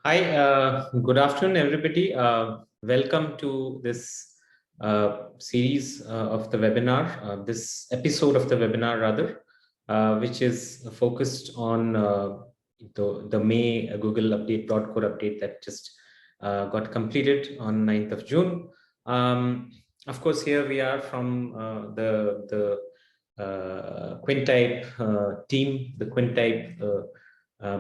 Hi, good afternoon, everybody. Welcome to this series of the webinar, this episode of the webinar, rather, which is focused on the May Google update, broad core update that just got completed on 9th of June. Of course, here we are from the Quintype team, the Quintype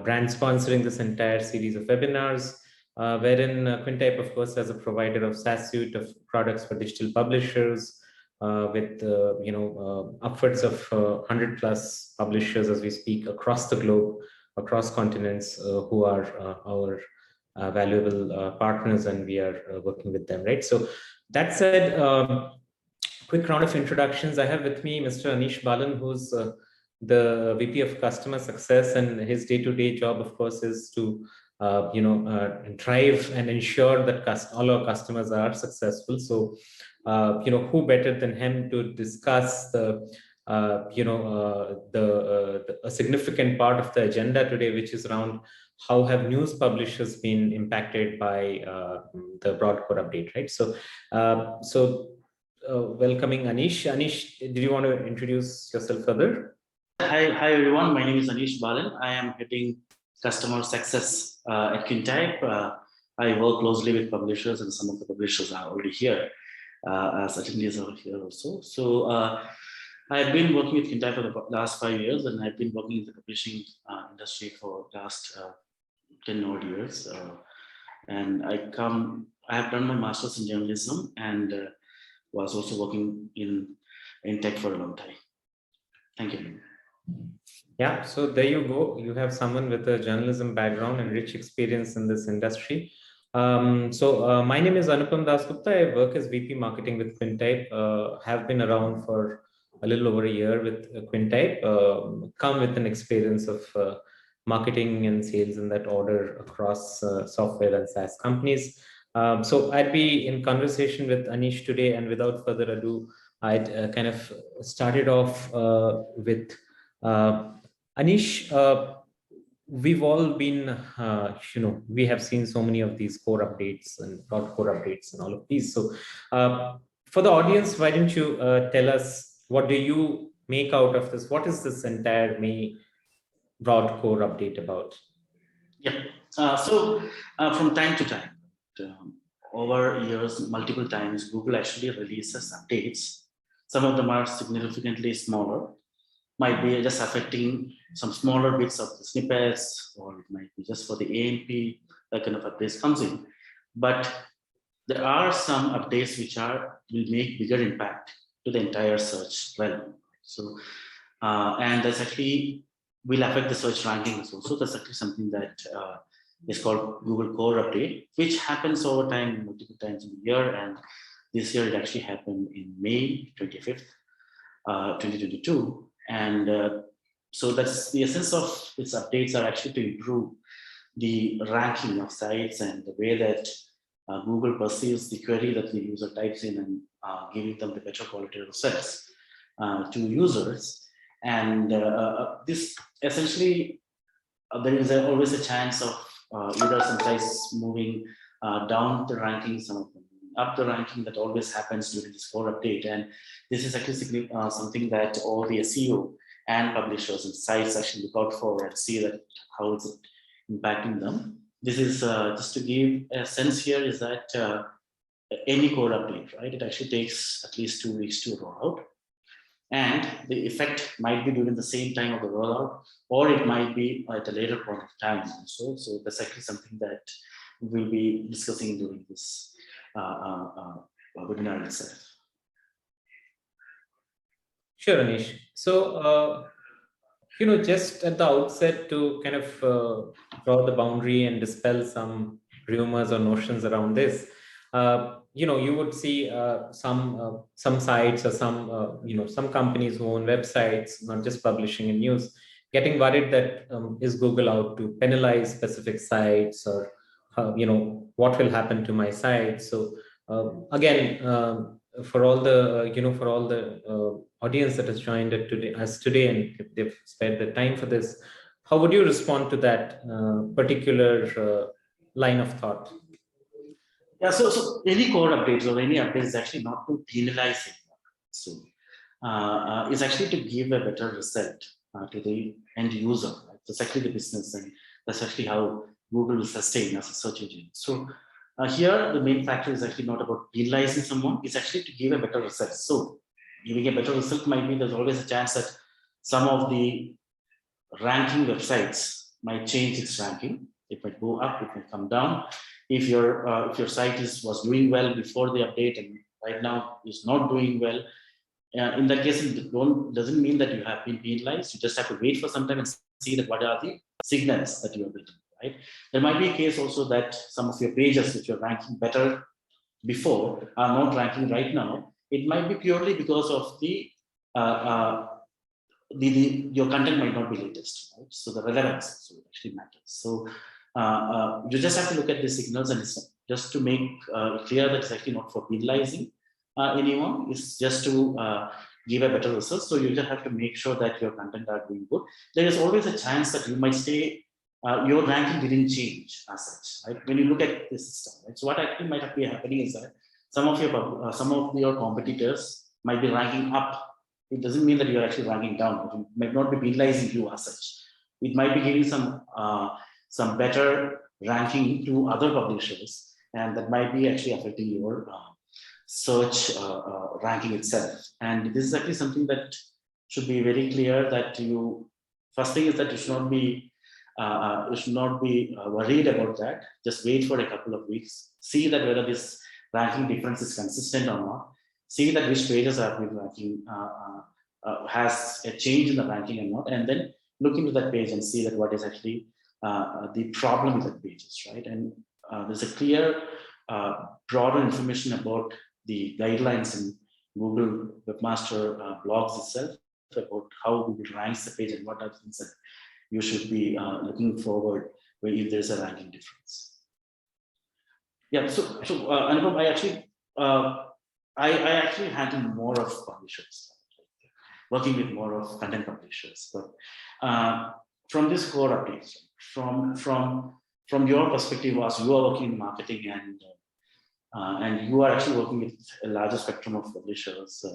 brand sponsoring this entire series of webinars, wherein Quintype, of course, as a provider of SaaS suite of products for digital publishers, with upwards of 100 plus publishers as we speak across the globe, across continents, who are our valuable partners, and we are working with them, right? So that said, quick round of introductions. I have with me Mr. Anish Balan, who's the VP of Customer Success, and his day-to-day job, of course, is to drive and ensure that all our customers are successful. So, who better than him to discuss a significant part of the agenda today, which is around how have news publishers been impacted by the broad core update, right? So, welcoming Anish. Anish, did you want to introduce yourself further? Hi everyone. My name is Anish Balan. I am heading customer success at Quintype. I work closely with publishers, and some of the publishers are already here. As attendees are here also. So I've been working with Quintype for the last 5 years, and I've been working in the publishing industry for the last 10 odd years. And I have done my master's in journalism, and was also working in tech for a long time. Thank you. Yeah, so there you go. You have someone with a journalism background and rich experience in this industry. My name is Anupam Dasgupta. I work as VP Marketing with Quintype. Have been around for a little over a year with Quintype. Come with an experience of marketing and sales in that order across software and SaaS companies. So I'd be in conversation with Anish today, and without further ado, I'd kind of started off with Anish. We've all been, we have seen so many of these core updates and broad core updates and all of these. So for the audience, why don't you tell us, what do you make out of this? What is this entire May broad core update about? Yeah. From time to time, over years, multiple times, Google actually releases updates. Some of them are significantly smaller, might be just affecting some smaller bits of the snippets, or it might be just for the ANP, that kind of updates comes in. But there are some updates which will make bigger impact to the entire search realm. So, and that's actually will affect the search rankings also. That's actually something that is called Google Core Update, which happens over time, multiple times in the year. And this year it actually happened in May 25th, 2022. And so that's the essence of its updates, are actually to improve the ranking of sites and the way that Google perceives the query that the user types in, and giving them the better quality results to users. And this essentially, there is always a chance of either some sites moving down the ranking, some of them up the ranking. That always happens during this core update. And this is actually something that all the SEO and publishers and sites actually look out for and see that how is it impacting them. This is just to give a sense here, is that any core update, right? It actually takes at least 2 weeks to roll out. And the effect might be during the same time of the rollout, or it might be at a later point of time also. So that's actually something that we'll be discussing during this webinar itself. Sure, Anish. So, just at the outset, to kind of draw the boundary and dispel some rumors or notions around this, you would see some sites or some companies who own websites, not just publishing and news, getting worried that is Google out to penalize specific sites, or what will happen to my site. So again, for all the audience that has joined us today, and if they've spared the time for this, how would you respond to that particular line of thought? Yeah, so any core updates or any updates is actually not to penalize it. So it's actually to give a better result to the end user. Right? That's actually the business, and that's actually how Google will sustain as a search engine. So here, the main factor is actually not about penalizing someone, it's actually to give a better result. So giving a better result might be there's always a chance that some of the ranking websites might change its ranking. It might go up, it might come down. If your site was doing well before the update and right now is not doing well, in that case, it doesn't mean that you have been penalized. You just have to wait for some time and see that what are the signals that you are getting. Right? There might be a case also that some of your pages which you're ranking better before are not ranking right now. It might be purely because of your content might not be latest, right? So the relevance actually matters. So you just have to look at the signals and just to make clear that it's actually not for penalizing anyone. It's just to give a better result. So you just have to make sure that your content are doing good. There is always a chance that you might stay. Your ranking didn't change as such, right? When you look at the system, right? So what actually might be happening is that some of your competitors might be ranking up. It doesn't mean that you're actually ranking down. It might not be penalizing you as such. It might be giving some better ranking to other publishers, and that might be actually affecting your search ranking itself. And this is actually something that should be very clear that first thing is that you should not be worried about that. Just wait for a couple of weeks, see that whether this ranking difference is consistent or not, see that which pages have been ranking, has a change in the ranking or not, and then look into that page and see that what is actually the problem with that pages, right? And there's a clear, broader information about the guidelines in Google Webmaster blogs itself about how Google ranks the page and what are things that you should be looking forward if there's a ranking difference. Yeah, so Anupam, I actually handle more of publishers, working with more of content publishers. But from this core updates, from your perspective, as you are working in marketing and you are actually working with a larger spectrum of publishers,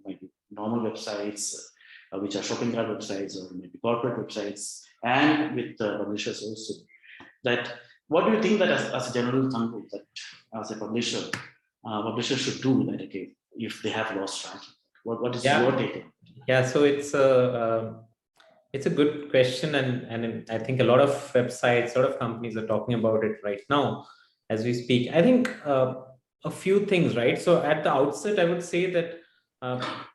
maybe normal websites, which are shopping cart websites or maybe corporate websites, and with publishers also. That what do you think that as a general thumb rule that as a publisher, publishers should do that if they have lost ranking? What is your take on it? Yeah, so it's a good question, and I think a lot of websites, a lot of companies are talking about it right now as we speak. I think a few things, right? So at the outset, I would say that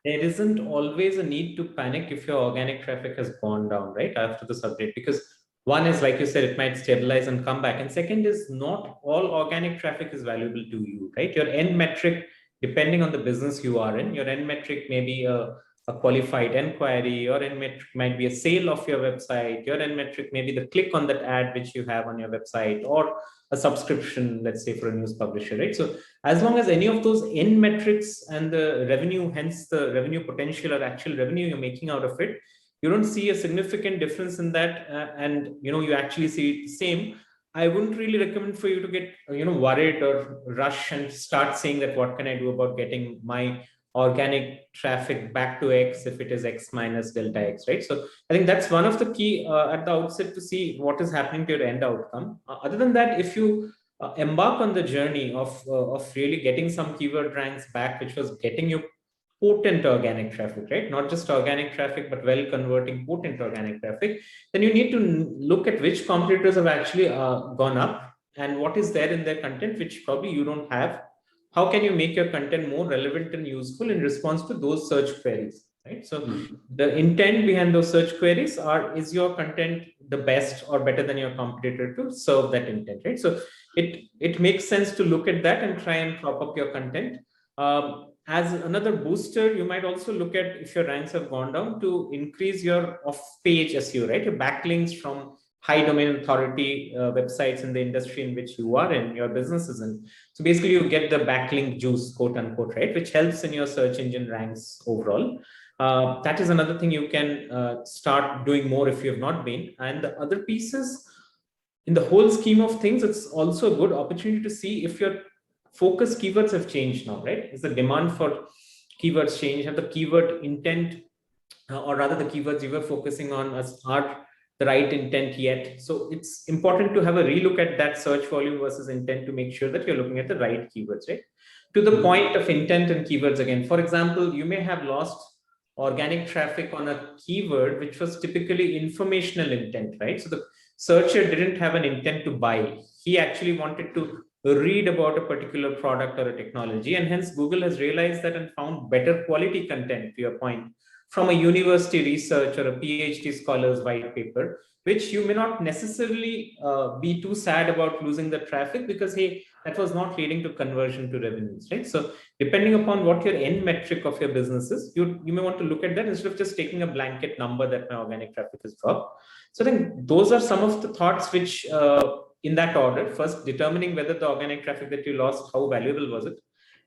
there isn't always a need to panic if your organic traffic has gone down, right, after the update, because one is, like you said, it might stabilize and come back. And second is, not all organic traffic is valuable to you, right? Your end metric, depending on the business you are in, your end metric may be a qualified inquiry, your end metric might be a sale of your website, your end metric may be the click on that ad which you have on your website, or a subscription, let's say, for a news publisher, right? So as long as any of those end metrics and the revenue, hence the revenue potential or actual revenue you're making out of it, you don't see a significant difference in that, and you actually see it the same, I wouldn't really recommend for you to get worried or rush and start saying that what can I do about getting my organic traffic back to X if it is X minus delta X, right? So I think that's one of the key at the outset, to see what is happening to your end outcome. Other than that, if you embark on the journey of really getting some keyword ranks back, which was getting you potent organic traffic, right? Not just organic traffic, but well converting potent organic traffic, then you need to look at which competitors have actually gone up and what is there in their content, which probably you don't have. How can you make your content more relevant and useful in response to those search queries, right? So the intent behind those search queries is your content the best or better than your competitor to serve that intent, right? So it makes sense to look at that and try and prop up your content. As another booster, you might also look at, if your ranks have gone down, to increase your off-page SEO, right? Your backlinks from high domain authority websites in the industry in which you are in, your business is in. So basically, you get the backlink juice, quote unquote, right? Which helps in your search engine ranks overall. That is another thing you can start doing more if you have not been. And the other piece is in the whole scheme of things, it's also a good opportunity to see if your focus keywords have changed now, right? Is the demand for keywords change? Have the keyword intent, or rather the keywords you were focusing on are the right intent yet? So it's important to have a relook at that search volume versus intent to make sure that you're looking at the right keywords, right? To the point of intent and keywords again, for example, you may have lost organic traffic on a keyword which was typically informational intent, right? So the searcher didn't have an intent to buy. He actually wanted to read about a particular product or a technology, and hence Google has realized that and found better quality content, to your point, from a university research or a PhD scholar's white paper, which you may not necessarily be too sad about losing the traffic, because hey, that was not leading to conversion to revenues, right? So depending upon what your end metric of your business is, you may want to look at that instead of just taking a blanket number that my organic traffic has dropped. So I think those are some of the thoughts which, in that order: first, determining whether the organic traffic that you lost, how valuable was it?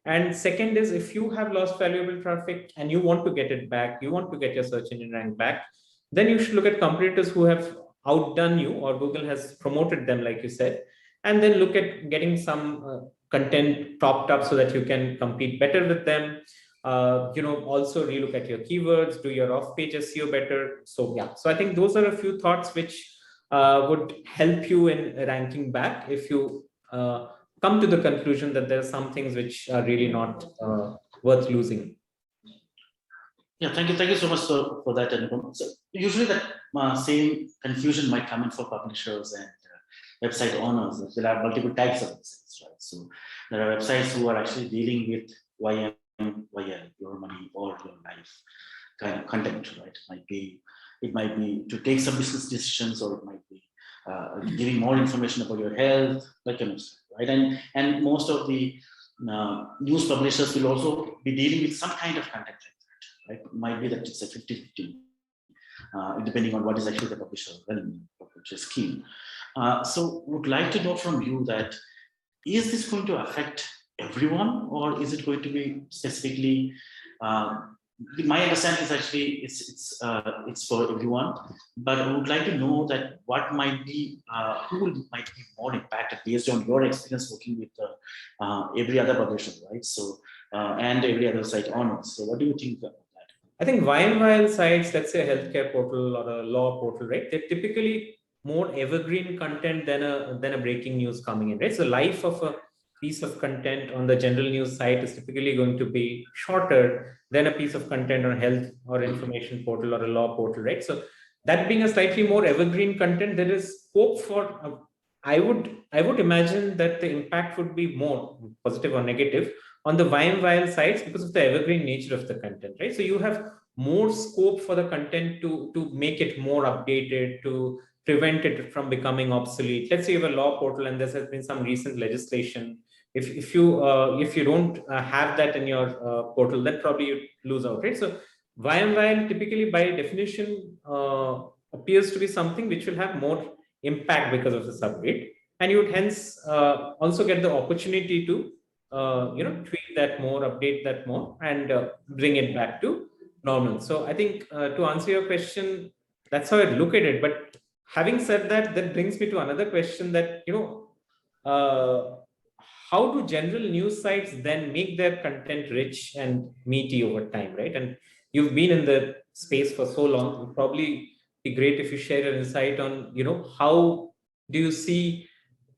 And second is, if you have lost valuable traffic and you want to get it back, you want to get your search engine rank back, then you should look at competitors who have outdone you or Google has promoted them, like you said, and then look at getting some content topped up so that you can compete better with them. Also relook at your keywords, do your off-page SEO better. So yeah, so I think those are a few thoughts which would help you in ranking back if you come to the conclusion that there are some things which are really not worth losing. Yeah, thank you so much for that, Anupam. So usually that same confusion might come in for publishers and website owners. There are multiple types of websites, right? So there are websites who are actually dealing with YL, your money or your life kind of content, right? It might be to take some business decisions, or it might be giving more information about your health, like you know, right? And most of the news publishers will also be dealing with some kind of content like that, right? It might be that it's a 50-50, depending on what is actually the publisher running, which is key. So would like to know from you that, is this going to affect everyone, or is it going to be specifically, my understanding is actually it's for everyone, but I would like to know that what might be, who might be more impacted based on your experience working with every other publisher, right? So, and every other site owner. So what do you think about that? I think while sites, let's say a healthcare portal or a law portal, right? They're typically more evergreen content than a breaking news coming in, right? So life of a piece of content on the general news site is typically going to be shorter than a piece of content on a health or information portal or a law portal, right? So that being a slightly more evergreen content, there is hope for. I would imagine that the impact would be more positive or negative on the while sites because of the evergreen nature of the content, right? So you have more scope for the content to make it more updated, to prevent it from becoming obsolete. Let's say you have a law portal and there has been some recent legislation. If you don't have that in your portal, then probably you lose out, right? So while typically by definition appears to be something which will have more impact because of this upgrade, and you would hence also get the opportunity to tweak that more, update that more, and bring it back to normal. So I think to answer your question, that's how I look at it. But having said that, that brings me to another question that, how do general news sites then make their content rich and meaty over time, right? And you've been in the space for so long, it would probably be great if you share your insight on, how do you see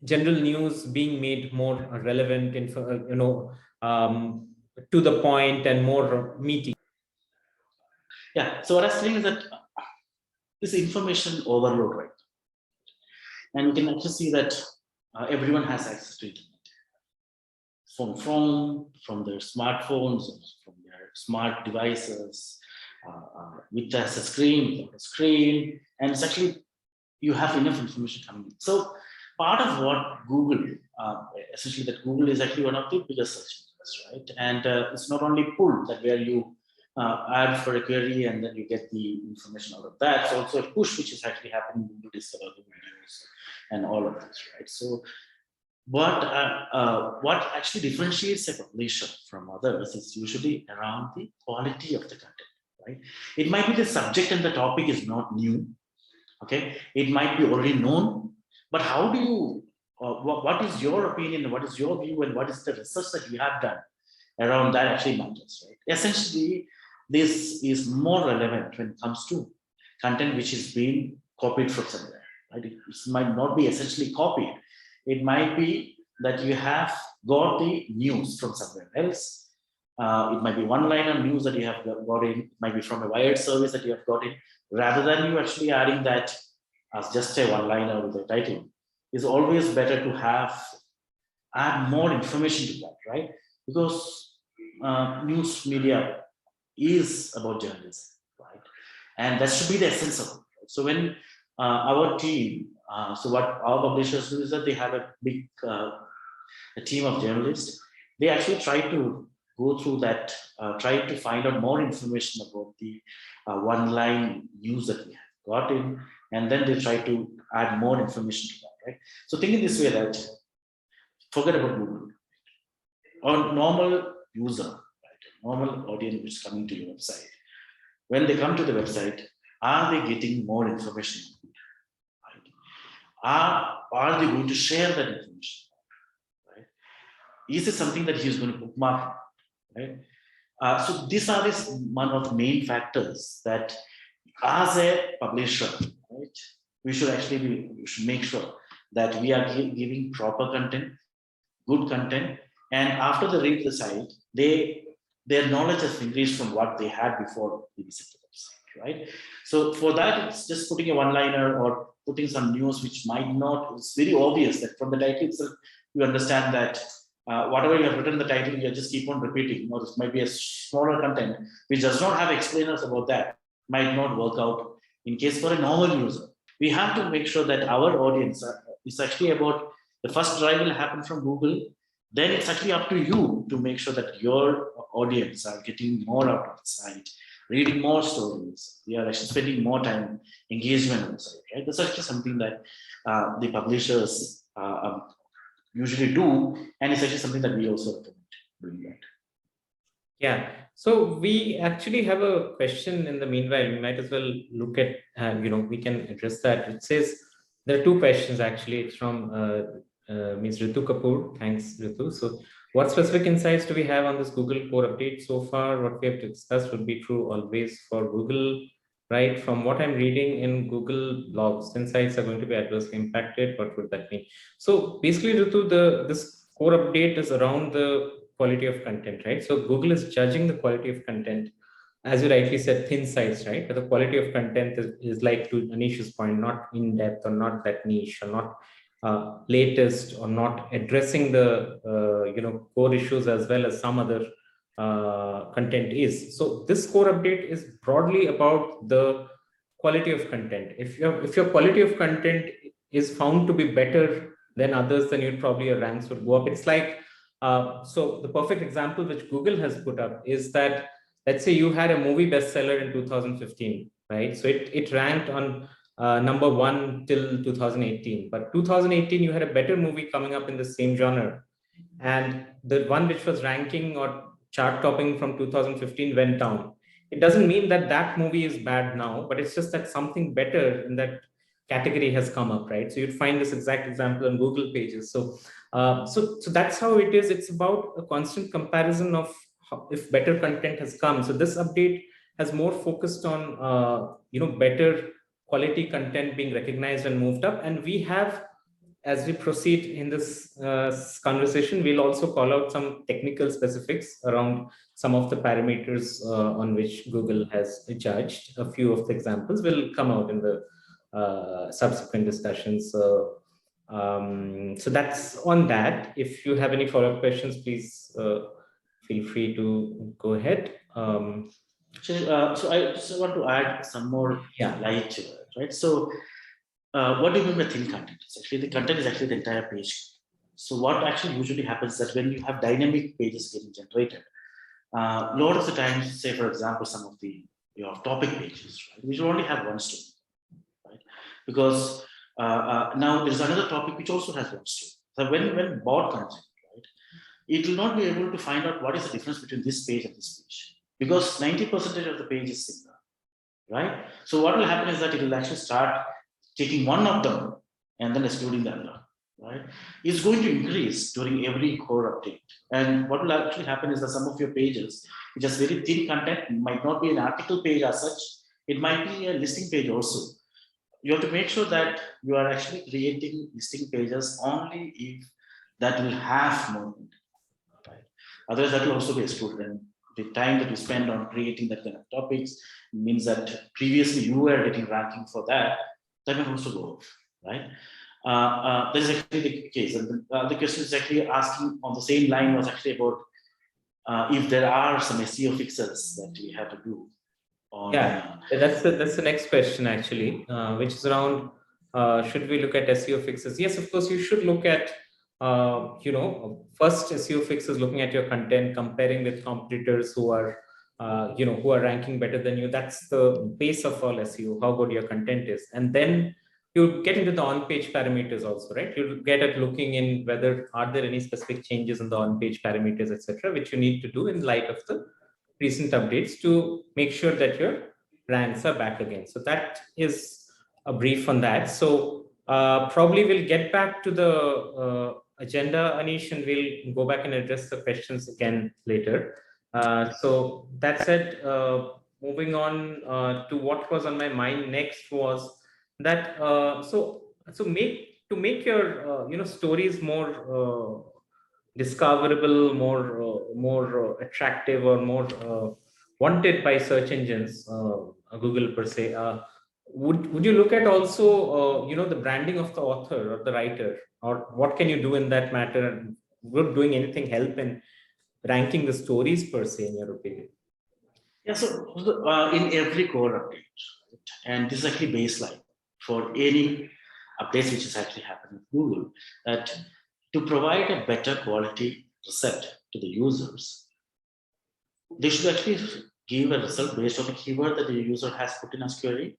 general news being made more relevant, to the point and more meaty? Yeah, so what I'm saying is that this information overload, right? And you can actually see that everyone has access to internet from their smartphones, from their smart devices, with a screen, and it's actually, you have enough information coming in. So part of what Google, essentially that Google is actually one of the biggest search engines, right? And it's not only pull, that where you add for a query and then you get the information out of that. It's also a push, which is actually happening in Google Discover, Google News, and all of this, right? So what actually differentiates a publisher from others is usually around the quality of the content, right? It might be the subject and the topic is not new, okay? It might be already known, But how do you, what is your opinion, what is your view, and what is the research that you have done around that actually matters, right? Essentially, this is more relevant when it comes to content which is being copied from somewhere, right? It might not be essentially copied. It might be that you have got the news from somewhere else. It might be one-liner news that you have got in, it might be from a wired service that you have got in, rather than you actually adding that as just a one-liner with a title. It's always better to add more information to that, right? Because news media is about journalism, right? And that should be the essence of it. Right? So when our team, so what our publishers do is that they have a big a team of journalists. They actually try to go through that, try to find out more information about the one-line news that we have got in, and then they try to add more information to that, right? So think in this way that forget about Google. Or normal user, right? Normal audience which is coming to your website. When they come to the website, are they getting more information? Right? Are they going to share that information? Right? Is it something that he's going to bookmark? Right? So these are one of the main factors that, as a publisher, right, we should make sure that we are giving proper content, good content, and after they read the site, their knowledge has increased from what they had before they visited the website, right? So for that, it's just putting a one-liner or putting some news which might not, it's very obvious that from the title itself, you understand that whatever you have written in the title, you just keep on repeating, or this might be a smaller content which does not have explainers about that, might not work out in case for a normal user. We have to make sure that our audience is actually about, the first drive will happen from Google, then it's actually up to you to make sure that your audience are getting more out of the site, reading more stories, they are actually spending more time engagement on the site, right? That's actually something that the publishers usually do, and it's actually something that we also recommend doing that. Yeah, so we actually have a question in the meanwhile. We might as well look at, we can address that. It says, there are two questions actually. It's from Ms. Ritu Kapoor. Thanks, Ritu. So what specific insights do we have on this Google core update so far? What we have discussed would be true always for Google, right? From what I'm reading in Google blogs, insights are going to be adversely impacted. What would that mean? So basically, Ritu, this core update is around the quality of content, right? So Google is judging the quality of content, as you rightly said, thin size, right? But the quality of content is like, to Anish's point, not in depth or not that niche or not latest or not addressing the core issues as well as some other content is. So this core update is broadly about the quality of content. If your quality of content is found to be better than others, then your ranks would go up. It's like, so the perfect example which Google has put up is that, let's say you had a movie bestseller in 2015, right? So it ranked on number 1 till 2018, but 2018 you had a better movie coming up in the same genre, and the one which was ranking or chart topping from 2015 went down. It doesn't mean that that movie is bad now, but it's just that something better in that category has come up, right? So you'd find this exact example on Google pages. So so that's how it is. It's about a constant comparison of if better content has come. So this update has more focused on better quality content being recognized and moved up. And we have, as we proceed in this conversation, we'll also call out some technical specifics around some of the parameters on which Google has judged. A few of the examples will come out in the subsequent discussions. So that's on that. If you have any follow-up questions, please feel free to go ahead. So I just want to add some more light to it, right? So what do you mean by thin content? It's actually, the content is actually the entire page. So what actually usually happens is that when you have dynamic pages getting generated, a lot of the times, say for example, some of your topic pages, right, which will only have one story, right? Because now there's another topic which also has one story. So when bot comes in, right, it will not be able to find out what is the difference between this page and this page, because 90% of the page is similar, right? So what will happen is that it will actually start taking one of them and then excluding the other, right? It's going to increase during every core update. And what will actually happen is that some of your pages, which is very thin content, might not be an article page as such, it might be a listing page also. You have to make sure that you are actually creating listing pages only if that will have more content, right? Otherwise, that will also be excluded. And the time that you spend on creating that kind of topics means that previously you were getting ranking for that, that will also go off, right? That is actually the case. And the question is actually asking on the same line was actually about if there are some SEO fixes that we have to do. Yeah, that's the next question actually, which is around should we look at SEO fixes? Yes, of course, you should look at first SEO fix is looking at your content, comparing with competitors who are who are ranking better than you. That's the base of all SEO, how good your content is. And then you get into the on-page parameters also, right? You get at looking in whether are there any specific changes in the on-page parameters, etc., which you need to do in light of the recent updates to make sure that your ranks are back again. So that is a brief on that. So probably we'll get back to the agenda, Anish, and we'll go back and address the questions again later. So that said, moving on to what was on my mind next was that to make your stories more discoverable, more attractive, or more wanted by search engines, Google per se. Would you look at also the branding of the author or the writer, or what can you do in that matter? Would doing anything help in ranking the stories per se, in your opinion? Yeah, so in every core update, right, and this is actually baseline for any updates which is actually happening with Google, that to provide a better quality result to the users, they should actually give a result based on the keyword that the user has put in as query,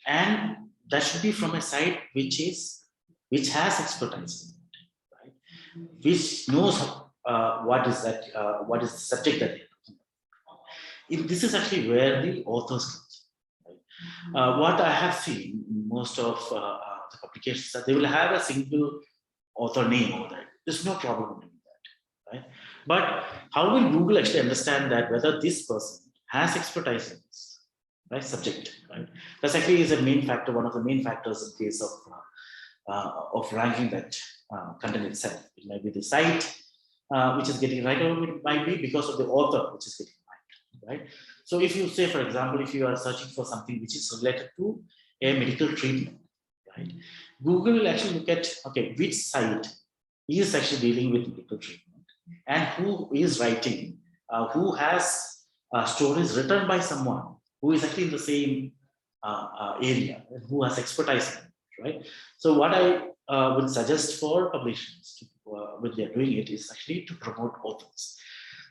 and that should be from a site which has expertise, right? Which knows what is the subject that they're looking at. This is actually where the authors comes. Right? What I have seen in most of the publications that they will have a single author name over there. There's no problem with that, right? But how will Google actually understand that whether this person has expertise in this, right, subject, right? That's actually is a main factor, one of the main factors in case of ranking that content itself. It might be the site which is getting ranked, or it might be because of the author which is getting ranked, right? So if you say, for example, if you are searching for something which is related to a medical treatment, right? Google will actually look at, okay, which site is actually dealing with medical treatment and who is writing, who has stories written by someone who is actually in the same area and who has expertise in it, right? So what I would suggest for publishers when they're doing it is actually to promote authors.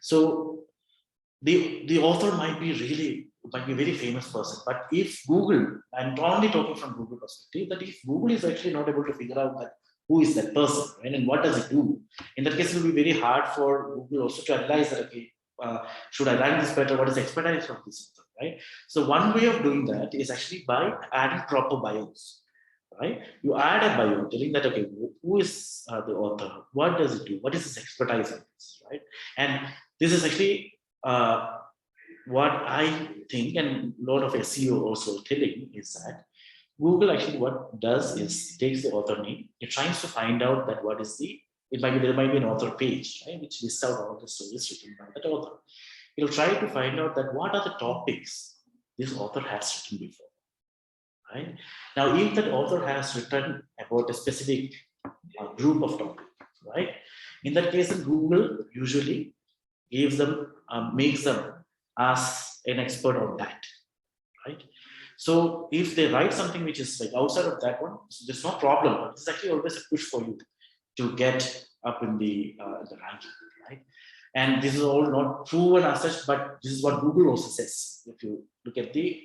So the author might be a very famous person, but if Google, I'm only talking from Google perspective, that if Google is actually not able to figure out that who is that person, right, and what does it do, in that case it will be very hard for Google also to analyze that, okay, should I rank this better, what is expertise from this author, right? So one way of doing that is actually by adding proper bios, right? You add a bio telling that, okay, who is the author, what does it do, what is his expertise in this, right? And this is actually what I think, and a lot of SEO also telling, is that Google actually what does is takes the author name, it tries to find out that what is there might be an author page, right, which lists out all the stories written by that author. It'll try to find out that what are the topics this author has written before, right? Now, if that author has written about a specific group of topics, right, in that case, Google usually gives them, makes them as an expert on that, right? So if they write something which is like outside of that one, so there's no problem, but it's actually always a push for you to get up in the ranking, right? And this is all not proven as such, but this is what Google also says. If you look at the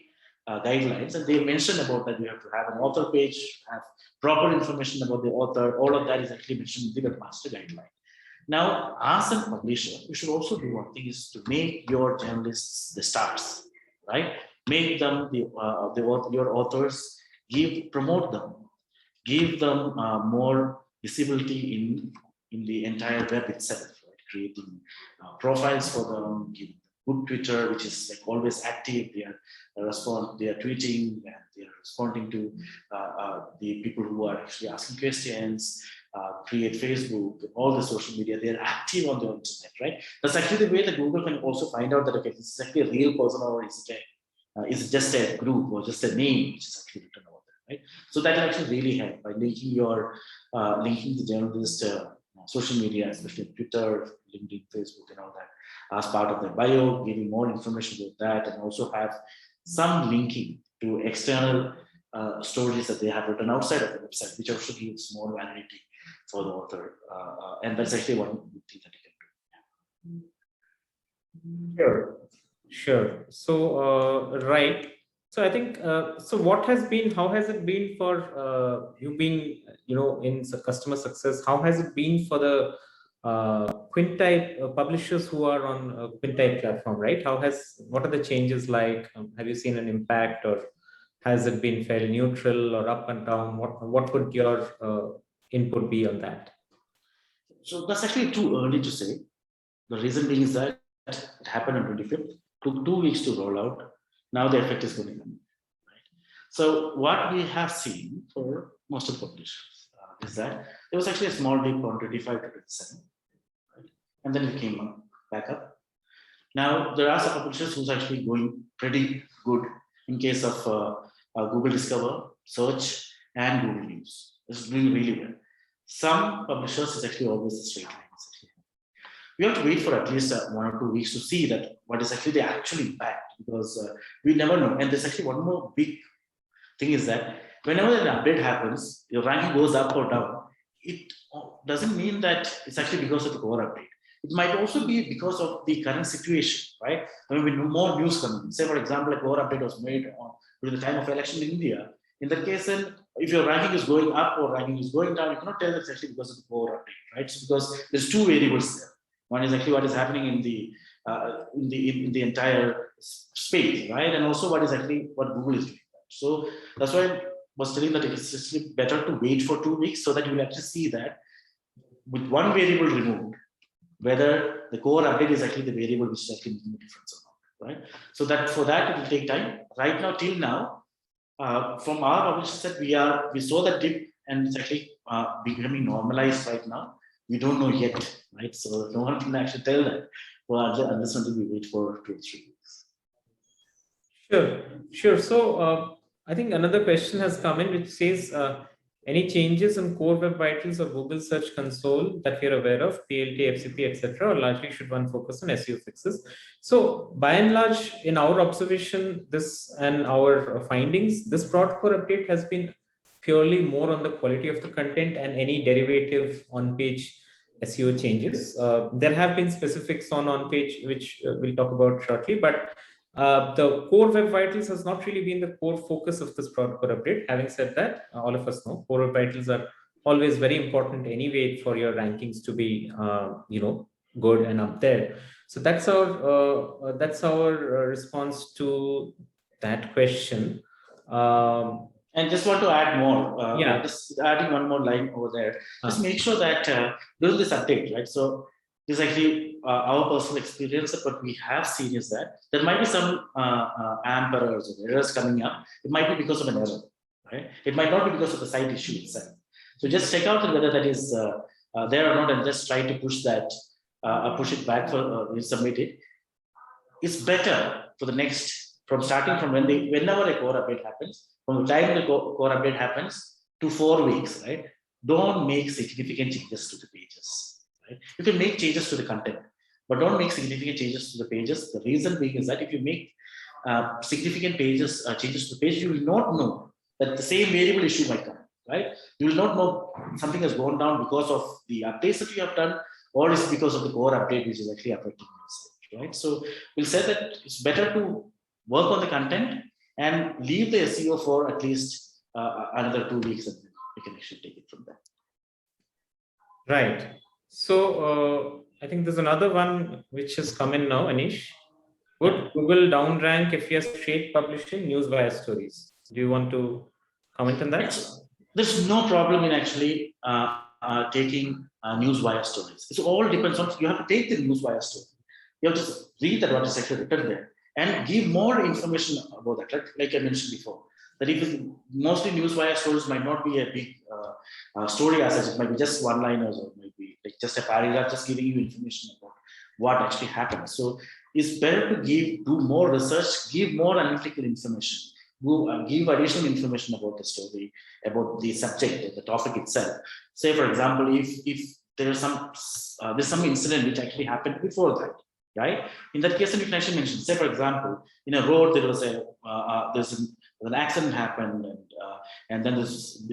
guidelines, and they mention about that you have to have an author page, have proper information about the author, all of that is actually mentioned in the webmaster guideline. Now, as a publisher, you should also do one thing, is to make your journalists the stars, right? Make them your authors, promote them, give them more visibility in the entire web itself, right? Creating profiles for them, giving good Twitter, which is like always active. They are tweeting and they are responding to the people who are actually asking questions. Create Facebook, all the social media. They are active on the internet, right? That's actually the way that Google can also find out that okay, this is actually a real person or is it just a group or just a name which is actually written over there, right? So that will actually really help by linking the journalist social media, especially Twitter, LinkedIn, Facebook, and all that as part of their bio, giving more information about that, and also have some linking to external stories that they have written outside of the website, which also gives more validity for the author. And that's actually one thing that you can do. Sure. So, right. So I think, how has it been for you being, in customer success? How has it been for the Quintype publishers who are on Quintype platform, right? What are the changes like? Have you seen an impact, or has it been fairly neutral or up and down? What would your input be on that? So that's actually too early to say. The reason being is that it happened on 25th, took 2 weeks to roll out. Now the effect is going to come. Right? So what we have seen for most of the publishers is that there was actually a small dip on 25 to 27, right? And then it came back up. Now there are some publishers who's actually going pretty good in case of Google Discover, Search, and Google News. It's doing really well. Some publishers is actually always a straight line. We have to wait for at least 1 or 2 weeks to see that what is actually the actual impact, because we never know. And there's actually one more big thing is that whenever an update happens, your ranking goes up or down. It doesn't mean that it's actually because of the core update. It might also be because of the current situation, right? I mean, more news coming. Say, for example, a core update was made during the time of election in India. In that case, then if your ranking is going up or ranking is going down, you cannot tell that's actually because of the core update, right? So because there's two variables there. One is actually what is happening in the entire space, right? And also what Google is doing. So that's why I was telling that it's actually better to wait for 2 weeks so that you will actually see that with one variable removed, whether the core update is actually the variable which is actually making a difference or not, right? So that for that it will take time. Right now, till now, from our publisher set, we saw that dip and it's actually becoming normalized right now. We don't know yet, right? So no one can actually tell that. Well, unless until we wait for 2 or 3 weeks. Sure. So I think another question has come in which says, any changes in core web vitals or Google Search Console that we are aware of, PLT, FCP, etc., or largely should one focus on SEO fixes? So by and large, in our observation, this and our findings, this broad core update has been purely more on the quality of the content and any derivative on-page SEO changes. There have been specifics on page, which we'll talk about shortly, but the core web vitals has not really been the core focus of this broad core update. Having said that, all of us know core web vitals are always very important anyway for your rankings to be, good and up there. So that's our response to that question. And just want to add more. Just adding one more line over there. Just make sure that during this update, right? So this is actually our personal experience. What we have seen is that there might be some AMP errors or errors coming up. It might be because of an error, right? It might not be because of the site issue itself. So just check out whether that is there or not, and just try to push it back for submit it. It's better for the next, starting from whenever a core update happens, from the time the core update happens to 4 weeks, right? Don't make significant changes to the pages, right? You can make changes to the content, but don't make significant changes to the pages. The reason being is that if you make significant changes to the page, you will not know that the same variable issue might come, right? You will not know something has gone down because of the updates that you have done, or is because of the core update which is actually affecting you, right? So we'll say that it's better to work on the content and leave the SEO for at least another 2 weeks, and then we can actually take it from there. Right. So I think there's another one which has come in now, Anish. Would Google downrank if you are straight publishing Newswire stories? Do you want to comment on that? there's no problem in actually taking Newswire stories. It all depends on, you have to take the Newswire story. You have to read that what is actually written there and give more information about that. Like I mentioned before, that if mostly Newswire stories might not be a big story as such, it might be just one-liners, or might be like just a paragraph, just giving you information about what actually happened. So it's better to do more research, give more analytical information, give additional information about the story, about the subject, the topic itself. Say, for example, if there's some incident which actually happened before that, right? In that case, you can actually mention. Say, for example, in a road there was an accident happened, and then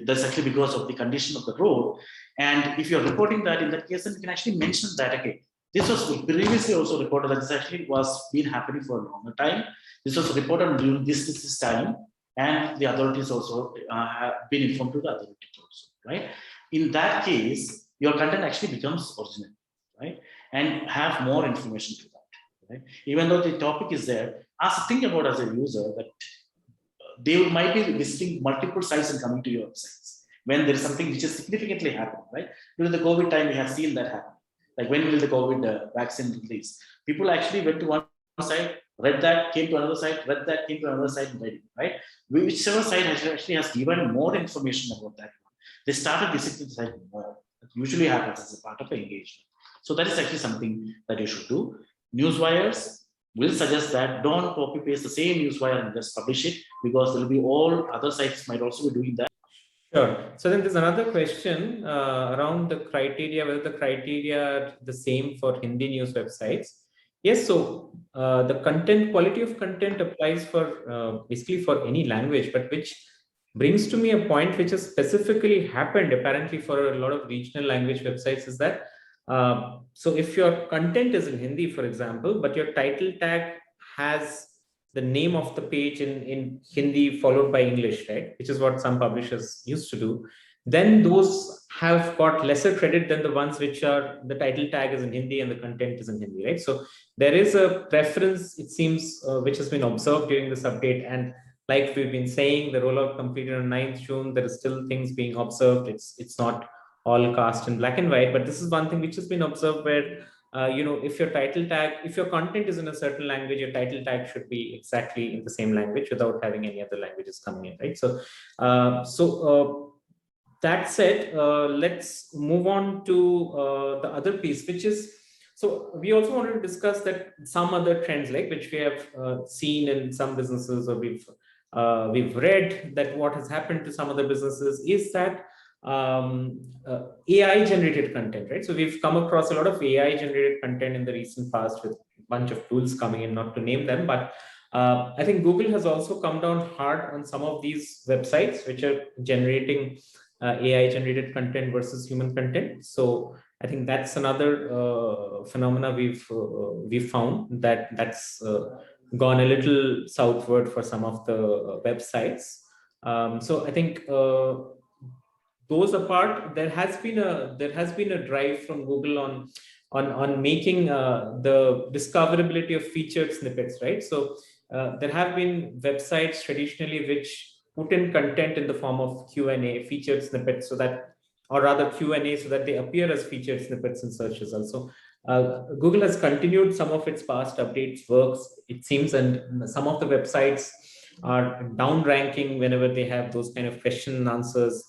that's actually because of the condition of the road. And if you're reporting that, in that case, then you can actually mention that, okay, this was previously also reported that this actually was been happening for a longer time. This was reported during this time, and the authorities also have been informed to the authorities also, right? In that case, your content actually becomes original, right? And have more information to that, right? Even though the topic is there, think about as a user that they might be visiting multiple sites and coming to your websites when there is something which is significantly happening, right? During the COVID time, we have seen that happen. Like when will the COVID vaccine release? People actually went to one site, read that, came to another site, read that, came to another site, and read it, right? Whichever site actually has given more information about that one, they started visiting the site more. That usually happens as a part of engagement. So that is actually something that you should do. Newswires will suggest that don't copy paste the same newswire and just publish it, because there will be all other sites might also be doing that. Sure. So then there's another question around the criteria, whether the criteria are the same for Hindi news websites. Yes, so the quality of content applies for basically for any language, but which brings to me a point which has specifically happened apparently for a lot of regional language websites is that so if your content is in Hindi, for example, but your title tag has the name of the page in Hindi followed by English, right? Which is what some publishers used to do. Then those have got lesser credit than the ones which are the title tag is in Hindi and the content is in Hindi, right? So there is a preference, it seems, which has been observed during this update. And like we've been saying, the rollout completed on 9th June. There are still things being observed. It's not all cast in black and white, but this is one thing which has been observed where if your title tag, if your content is in a certain language, your title tag should be exactly in the same language without having any other languages coming in, right? So that said, let's move on to the other piece, which is, so we also wanted to discuss that some other trends, like which we have seen in some businesses, or we've read that what has happened to some other businesses is that AI generated content, right? So we've come across a lot of AI generated content in the recent past with a bunch of tools coming in, not to name them, but I think Google has also come down hard on some of these websites which are generating AI generated content versus human content. So I think that's another phenomena we've found that's gone a little southward for some of the websites. So I think those apart, there has been a drive from Google on making the discoverability of featured snippets, right? So there have been websites traditionally which put in content in the form of Q&A, featured snippets, so that, or rather Q&A, so that they appear as featured snippets in search results. So Google has continued some of its past updates works, it seems, and some of the websites are down ranking whenever they have those kind of question and answers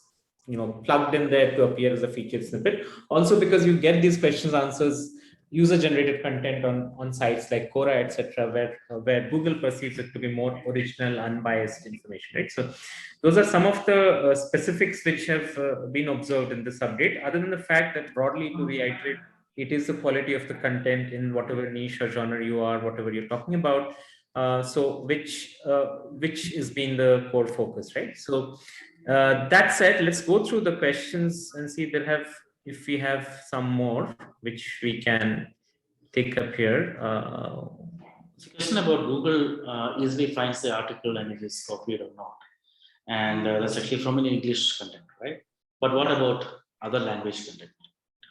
plugged in there to appear as a featured snippet. Also because you get these questions answers user generated content on sites like Quora, etc., where Google perceives it to be more original, unbiased information, right? So those are some of the specifics which have been observed in this update, other than the fact that, broadly, to reiterate, it is the quality of the content in whatever niche or genre you are, whatever you're talking about. So which is being the core focus, right? So that said, let's go through the questions and see if we have some more which we can take up here. The question about Google easily finds the article and it is copied or not, and that's actually from an English content, right? But what about other language content?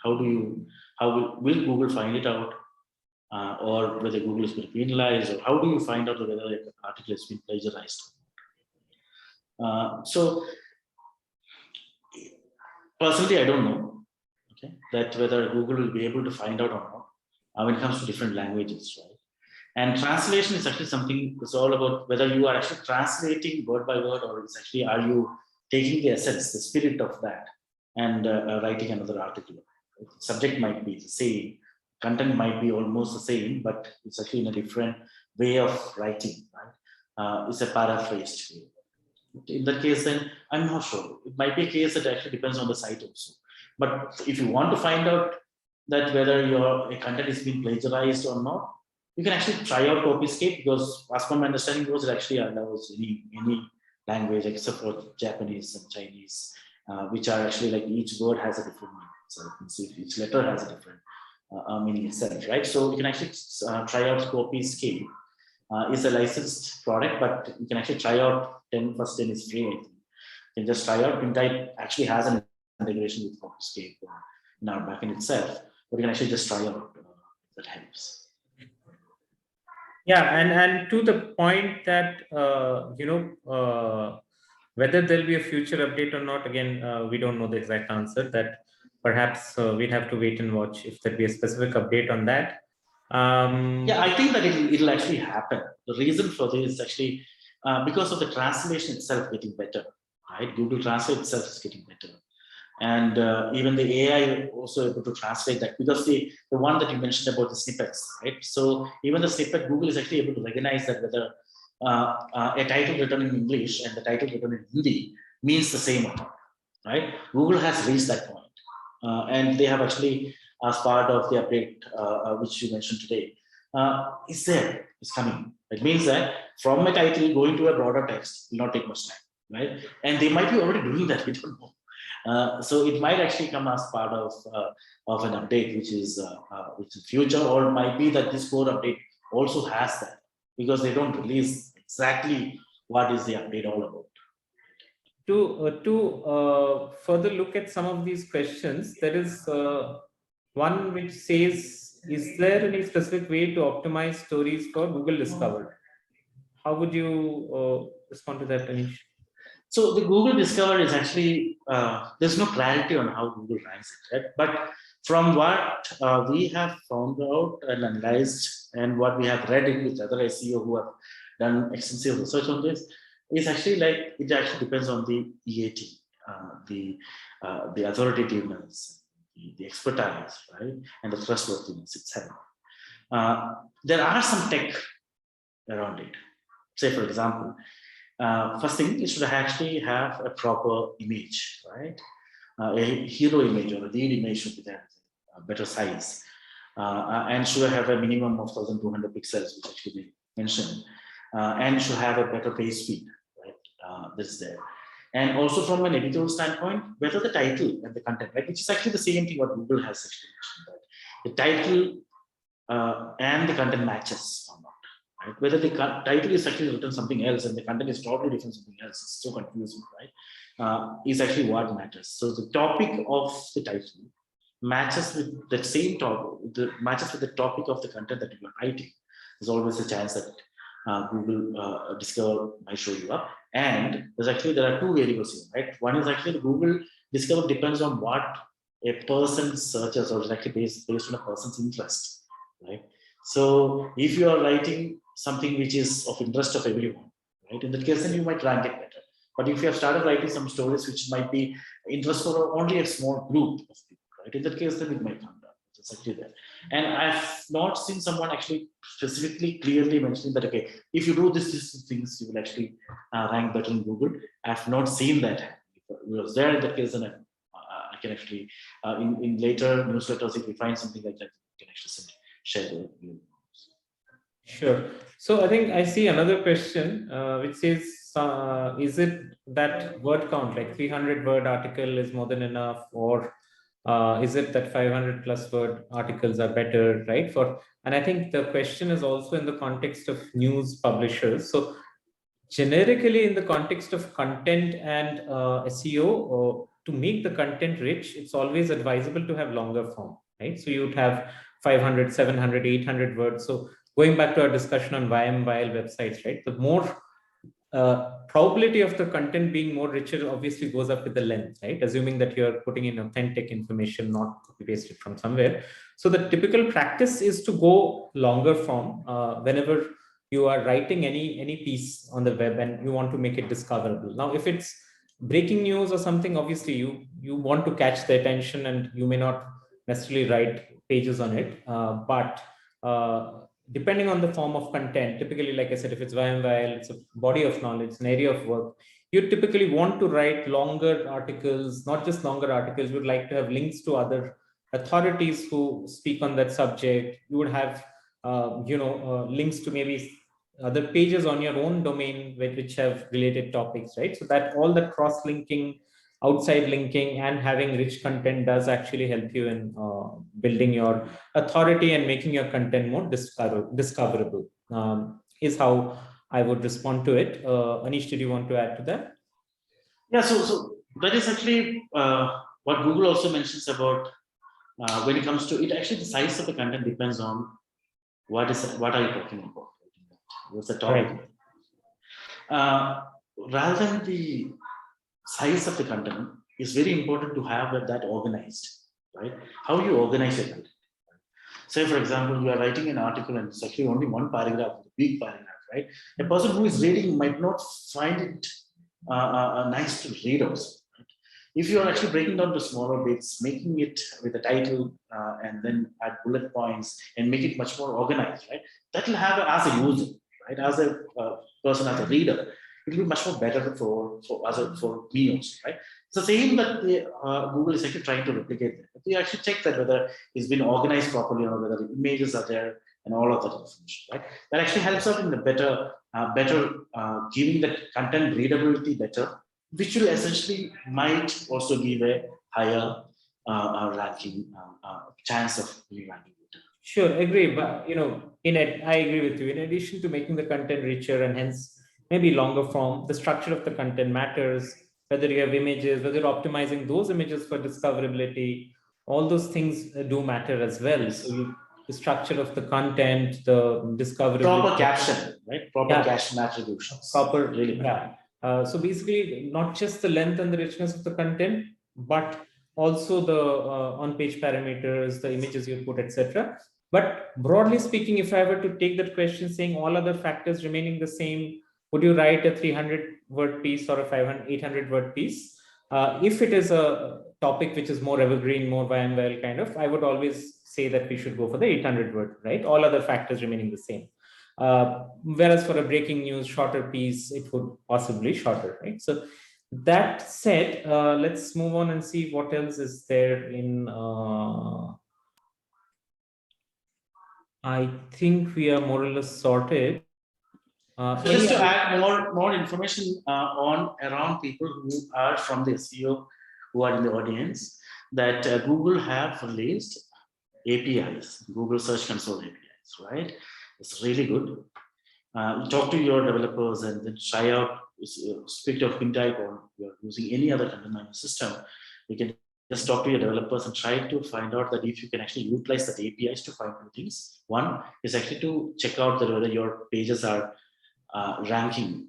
How will Google find it out, or whether Google is going to penalize, or how do you find out whether an article has been plagiarized? So Personally, I don't know, okay, that whether Google will be able to find out or not when it comes to different languages, right? And translation is actually something, it's all about whether you are actually translating word by word, or it's actually, are you taking the essence, the spirit of that, and writing another article. Subject might be the same, content might be almost the same, but it's actually in a different way of writing, right? It's a paraphrased way. In that case, then I'm not sure. It might be a case that actually depends on the site also. But if you want to find out that whether your content is being plagiarized or not, you can actually try out Copyscape, because as per my understanding was, it actually allows any language except for Japanese and Chinese, which are actually like each word has a different meaning. So you can see each letter has a different meaning itself, right? So you can actually try out Copyscape. It's a licensed product, but you can actually try out 10 first 10 is free. I think. You can just try out. Quintype actually has an integration with Copyscape in our backend itself, but you can actually just try out. That helps. Yeah, and to the point that whether there'll be a future update or not, again, we don't know the exact answer. That perhaps we'd have to wait and watch if there'll be a specific update on that. Yeah, I think that it'll actually happen. The reason for this is actually because of the translation itself getting better, right? Google Translate itself is getting better. And even the AI also able to translate that, because the one that you mentioned about the snippets, right? So even the snippet, Google is actually able to recognize that whether a title written in English and the title written in Hindi means the same or not, right? Google has reached that point. And they have actually, as part of the update which you mentioned today, is there, it's coming. It means that from a title going to a broader text will not take much time, right? And they might be already doing that, we don't know. So it might actually come as part of an update, which is future, or it might be that this core update also has that, because they don't release exactly what is the update all about. To further look at some of these questions, there is one which says, is there any specific way to optimize stories for Google Discover? How would you respond to that, Anish? So the Google Discover is actually, there's no clarity on how Google ranks it, right? But from what we have found out and analyzed, and what we have read in with other SEO who have done extensive research on this, is actually like, it actually depends on the EAT, the authoritativeness, the expertise, right? And the trustworthiness itself. There are some tech around it. Say, for example, first thing, it should actually have a proper image, right? A hero image or a lead image should be there, a better size, and should have a minimum of 1200 pixels, which actually we mentioned, and should have a better page speed, right? This there. And also from an editorial standpoint, whether the title and the content, right, which is actually the same thing what Google has actually mentioned, right? The title and the content matches or not. Right? Whether the title is actually written something else and the content is totally different something else, it's so confusing, right? Is actually what matters. So the topic of the title matches with the same topic, matches with the topic of the content that you are writing. There's always a chance that Google Discover might show you up. And there are two variables here, right? One is actually the Google Discover depends on what a person searches, or is actually based on a person's interest, right? So if you are writing something which is of interest of everyone, right? In that case, then you might rank it better. But if you have started writing some stories which might be interest for only a small group of people, right? In that case, then it might come down. It's actually there. And I've not seen someone actually specifically clearly mentioning that, okay, if you do these things, you will actually rank better in Google. I've not seen that. If it was there in that case, then I can actually, in later newsletters, if we find something like that, we can actually share the view. Sure. So I think I see another question which says, is it that word count, like 300 word article is more than enough, or is it that 500 plus word articles are better, right? And I think the question is also in the context of news publishers. So generically, in the context of content and SEO, to make the content rich, it's always advisable to have longer form, right? So you'd have 500, 700, 800 words. So going back to our discussion on YMYL websites, right? The more probability of the content being more richer obviously goes up with the length, right? Assuming that you're putting in authentic information, not copy pasted from somewhere. So the typical practice is to go longer form whenever you are writing any piece on the web and you want to make it discoverable. Now, if it's breaking news or something, obviously you want to catch the attention and you may not necessarily write pages on it, but depending on the form of content, typically, like I said, if it's YMYL, it's a body of knowledge, an area of work, you typically want to write longer articles, not just longer articles. You would like to have links to other authorities who speak on that subject. You would have, links to maybe other pages on your own domain which have related topics, right? So that all the cross-linking, outside linking, and having rich content does actually help you in building your authority and making your content more discoverable, is how I would respond to it. Anish, did you want to add to that? Yeah, so that is actually what Google also mentions about when it comes to it. Actually, the size of the content depends on what are you talking about. What's the topic? Right. Rather than the size of the content, it's very important to have that organized, right? How you organize your content. Say, for example, you are writing an article and it's actually only one paragraph, a big paragraph, right? A person who is reading might not find it nice to read also. Right? If you are actually breaking down to smaller bits, making it with a title and then add bullet points and make it much more organized, right? That will have as a user, right? As a person, as a reader, it will be much more better for me also, right? It's the same that Google is actually trying to replicate. If you actually check that whether it's been organized properly or whether the images are there and all of that information, right? That actually helps out in the better giving the content readability better, which will essentially might also give a higher ranking chance of ranking. Sure, agree. But I agree with you. In addition to making the content richer and hence maybe longer form, the structure of the content matters. Whether you have images, whether you're optimizing those images for discoverability, all those things do matter as well. So the structure of the content, the discoverability, proper caption, right? Proper caption attributions. Proper, really. Yeah. So basically, not just the length and the richness of the content, but also the on-page parameters, the images you put, etc. But broadly speaking, if I were to take that question saying all other factors remaining the same, would you write a 300-word piece or a 500, 800-word piece? If it is a topic which is more evergreen, more YMYL kind of, I would always say that we should go for the 800-word, right? All other factors remaining the same. Whereas for a breaking news, shorter piece, it would possibly shorter, right? So that said, let's move on and see what else is there in. I think we are more or less sorted. Just to add more information around people who are from the SEO who are in the audience, that Google have released APIs, Google Search Console APIs, right? It's really good. Talk to your developers and then try out, speak to Quintype or you're using any other content management system. You can just talk to your developers and try to find out that if you can actually utilize the APIs to find two things. One is actually to check out that whether your pages are ranking,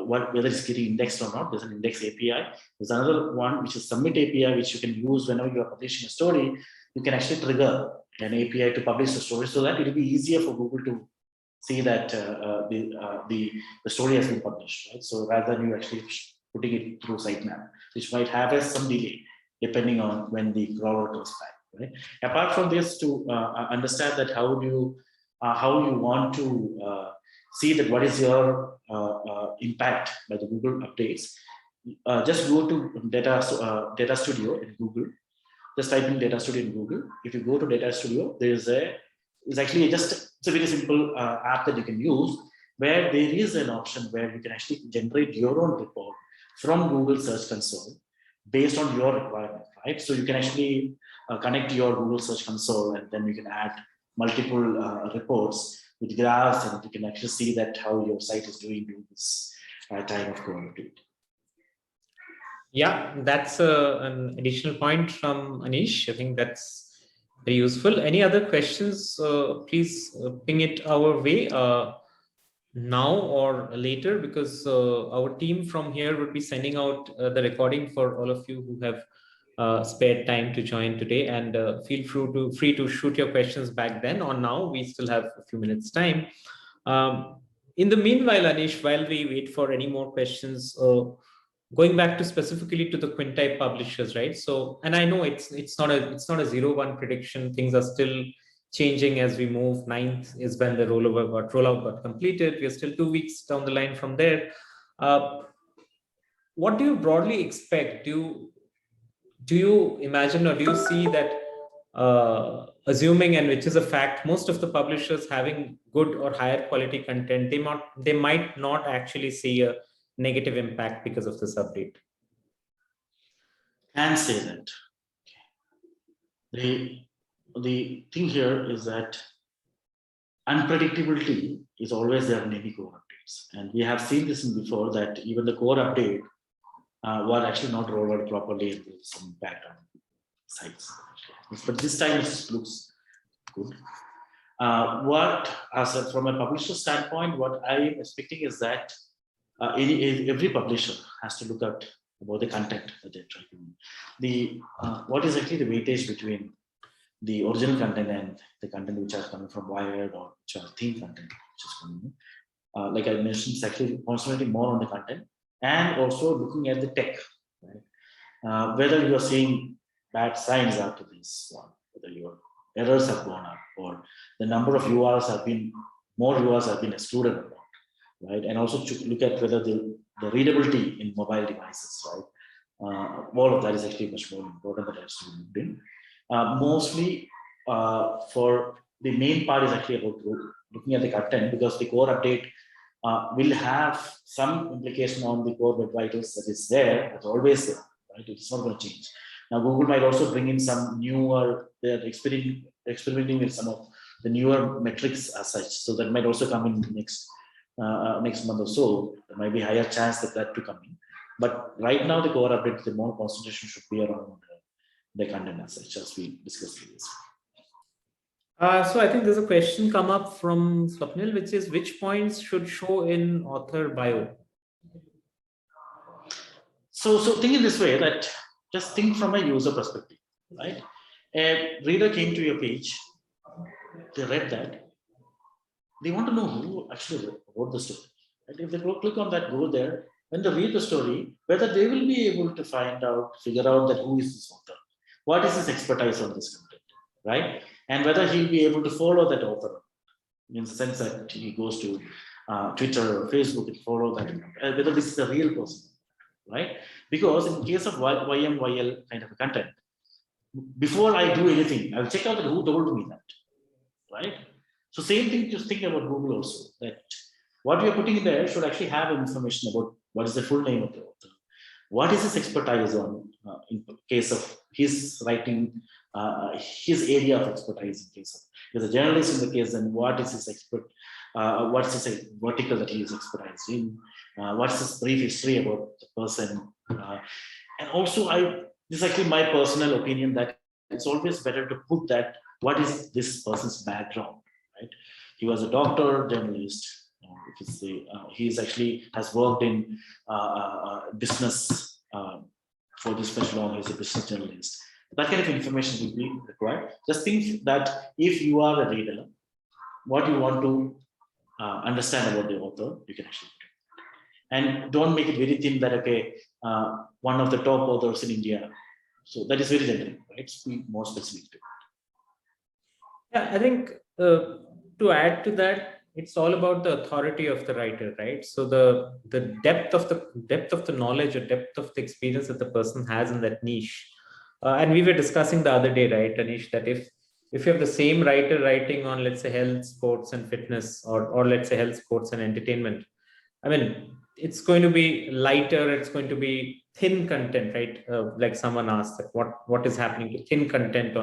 whether it's getting indexed or not. There's an index API. There's another one which is submit API, which you can use whenever you are publishing a story. You can actually trigger an API to publish the story so that it will be easier for Google to see that the story has been published, right? So rather than you actually putting it through sitemap, which might have some delay depending on when the crawler goes back, right? Apart from this, to understand that how you want to see that what is your impact by the Google updates, just go to Data Studio in Google. Just type in Data Studio in Google. If you go to Data Studio, it's actually it's a very simple app that you can use, where there is an option where you can actually generate your own report from Google Search Console based on your requirement, right? So you can actually connect your Google Search Console and then you can add multiple reports with graphs, and you can actually see that how your site is doing during this time of COVID. Yeah, that's an additional point from Anish. I think that's very useful. Any other questions? Please ping it our way. now or later, because our team from here would be sending out the recording for all of you who have spared time to join today, and feel free to shoot your questions back then or now. We still have a few minutes time. In the meanwhile, Anish, while we wait for any more questions, going back to specifically to the Quintype publishers, right? So, and I know it's not a 0-1 prediction. Things are still changing as we move. 9th is when the rollout got completed. We are still 2 weeks down the line from there. What do you broadly expect? Do you imagine, or do you see that, assuming, and which is a fact, most of the publishers having good or higher quality content, they might not actually see a negative impact because of this update? Can say that. The thing here is that unpredictability is always there in any core updates. And we have seen this in before, that even the core update were actually not rolled out properly and there's some impact on sites. But this time it looks good. From a publisher standpoint, what I am expecting is that every publisher has to look at about the content that they're tracking. What is actually the weightage between the original content and the content which are coming from Wired or which are theme content which is coming in. Like I mentioned, it's actually concentrating more on the content and also looking at the tech, right? Whether you are seeing bad signs after this one, whether your errors have gone up or the number of URLs have been, more URLs have been excluded or not, right? And also to look at whether the readability in mobile devices, right? All of that is actually much more important that has to be moved in. Mostly for the main part is actually about looking at the content, because the core update will have some implication on the core web vitals that is there, that's always there, right? It's not going to change. Now, Google might also bring in some newer, they're experimenting with some of the newer metrics as such. So that might also come in next month or so. There might be a higher chance that to come in. But right now, the core update, the more concentration should be around the content as such, as we discussed previously. So I think there's a question come up from Swapnil, which is, which points should show in author bio? So think in this way, that just think from a user perspective, right? A reader came to your page, they read that, they want to know who actually wrote the story. And if they click on that, go there, when they read the story, whether they will be able to figure out that who is this author, what is his expertise on this content, right? And whether he'll be able to follow that author, in the sense that he goes to Twitter or Facebook and follow that, whether this is a real person, right? Because in case of YMYL kind of a content, before I do anything, I'll check out that who told me that, right? So same thing, just think about Google also, that what you're putting in there should actually have information about what is the full name of the author, what is his expertise on, in case of his writing, his area of expertise in case of, if a journalist in the case, then what is his what's his vertical that he is expertise in, what's his brief history about the person, and also this is actually my personal opinion, that it's always better to put that, what is this person's background, right? He was a doctor, journalist, he's actually has worked in business for this much long, he's a business journalist. That kind of information will be required. Just think that if you are a reader, what you want to understand about the author, you can actually put it. And don't make it very thin that, okay, one of the top authors in India. So that is very general, right? Be more specific to it. Yeah, I think to add to that, it's all about the authority of the writer, right? So the depth of the knowledge or depth of the experience that the person has in that niche. And we were discussing the other day, right, Anish, that if you have the same writer writing on, let's say, health, sports, and fitness, or let's say health, sports, and entertainment, I mean, it's going to be lighter, it's going to be thin content, right? Like someone asked, that what is happening to thin content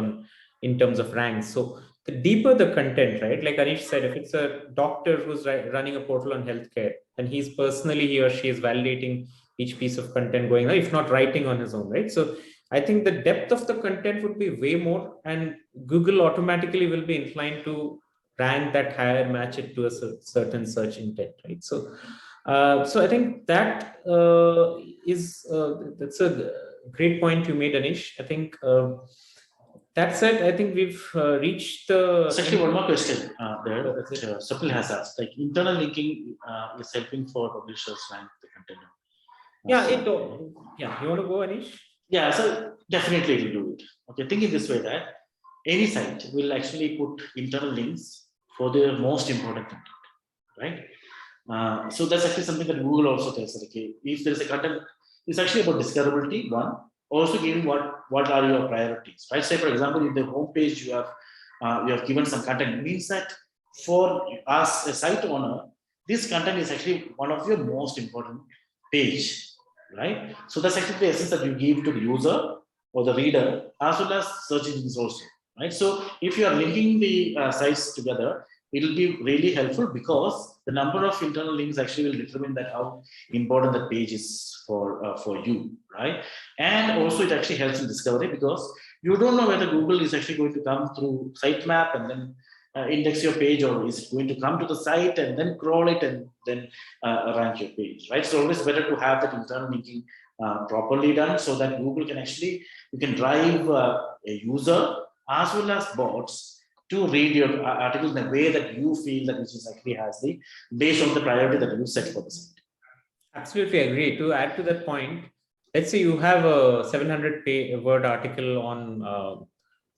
in terms of ranks. So the deeper the content, right? Like Anish said, if it's a doctor who's running a portal on healthcare, and he or she is validating each piece of content going on, if not writing on his own, right? So I think the depth of the content would be way more, and Google automatically will be inclined to rank that higher, match it to a certain search intent, right? So so I think that that's a great point you made, Anish. I think that said, I think we've reached the Actually, one more question there that Sapil has asked. Like internal linking is helping for publishers rank the content. Yeah, yeah. You want to go, Anish? Yeah, so definitely it will do it. Okay, think in this way that any site will actually put internal links for their most important content, right? So that's actually something that Google also tells. Okay, if there is a content, it's actually about discoverability. One, also giving what are your priorities, right? Say for example, in the homepage you have given some content. It means that for us a site owner, this content is actually one of your most important page, right? So that's actually the essence that you give to the user or the reader as well as search engines also, right? So if you are linking the sites together, it will be really helpful because the number of internal links actually will determine that how important that page is for you, right? And also it actually helps in discovery because you don't know whether Google is actually going to come through sitemap and then index your page, or is it going to come to the site and then crawl it and then rank your page, right? So always better to have that internal linking properly done so that Google can actually, you can drive a user as well as bots to read your article in a way that you feel that which is actually has the, based on the priority that you set for the site. Absolutely agree. To add to that point, let's say you have a 700-word article on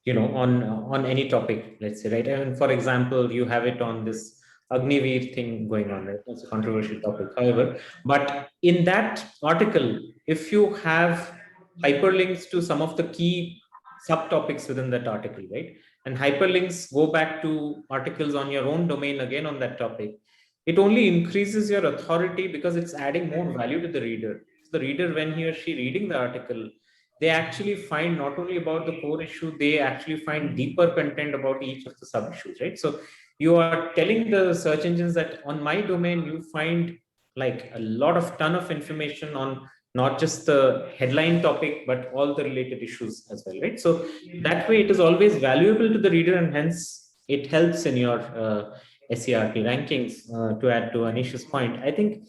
on any topic, let's say, right? And for example, you have it on this Agniveer thing going on, right? It's a controversial topic, however. But in that article, if you have hyperlinks to some of the key subtopics within that article, right? And hyperlinks go back to articles on your own domain again on that topic, it only increases your authority because it's adding more value to the reader. So the reader, when he or she reading the article, they actually find not only about the core issue, they actually find deeper content about each of the sub issues, right? So you are telling the search engines that on my domain, you find like a lot of ton of information on not just the headline topic, but all the related issues as well, right? So that way it is always valuable to the reader, and hence it helps in your SERP rankings. To add to Anish's point, I think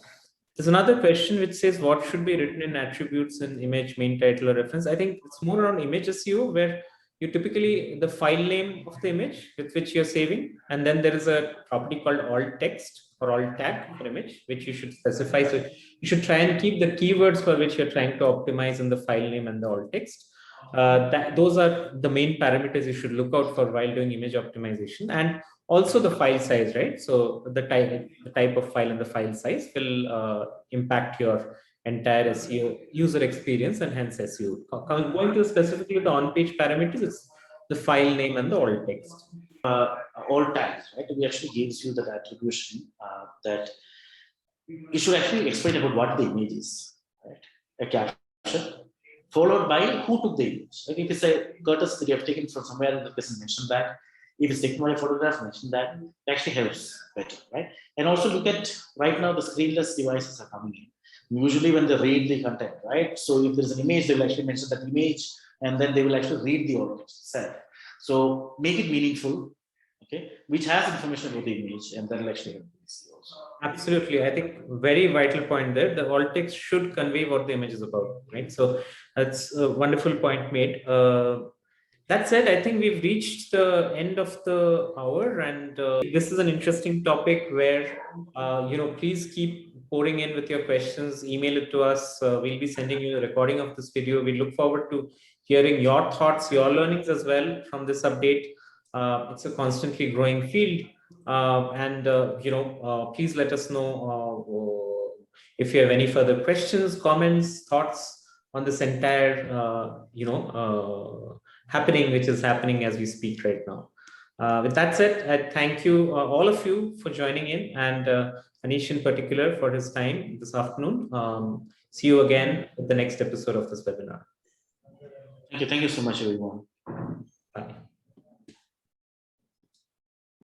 there's another question which says what should be written in attributes in image, main title, or reference. I think it's more around image SEO, where you typically the file name of the image with which you're saving, and then there is a property called alt text or alt tag for image, which you should specify. So you should try and keep the keywords for which you're trying to optimize in the file name and the alt text. Those are the main parameters you should look out for while doing image optimization. And also the file size, right? So the type of file and the file size will impact your entire SEO user experience and hence SEO. Going to specifically the on-page parameters, it's the file name and the alt text. Alt tags, right? We actually gives you that attribution that you should actually explain about what the image is, right? A caption followed by who took the image. Like if it's a Curtis that you have taken from somewhere and the person mentioned that. If it's taken by a photograph, mention that. It actually helps better, right? And also look at right now the screenless devices are coming in. Usually when they read the content, right? So if there's an image, they will actually mention that image, and then they will actually read the alt text itself. So make it meaningful, okay, which has information about the image, and that will actually help you also. Absolutely. I think very vital point there. The alt text should convey what the image is about, right? So that's a wonderful point made. That said, I think we've reached the end of the hour, and this is an interesting topic where, please keep pouring in with your questions, email it to us. We'll be sending you a recording of this video. We look forward to hearing your thoughts, your learnings as well from this update. It's a constantly growing field. Please let us know if you have any further questions, comments, thoughts on this entire, happening, which is happening as we speak right now. With that said, I thank you, all of you, for joining in, and Anish in particular for his time this afternoon. See you again at the next episode of this webinar. Thank you so much, everyone.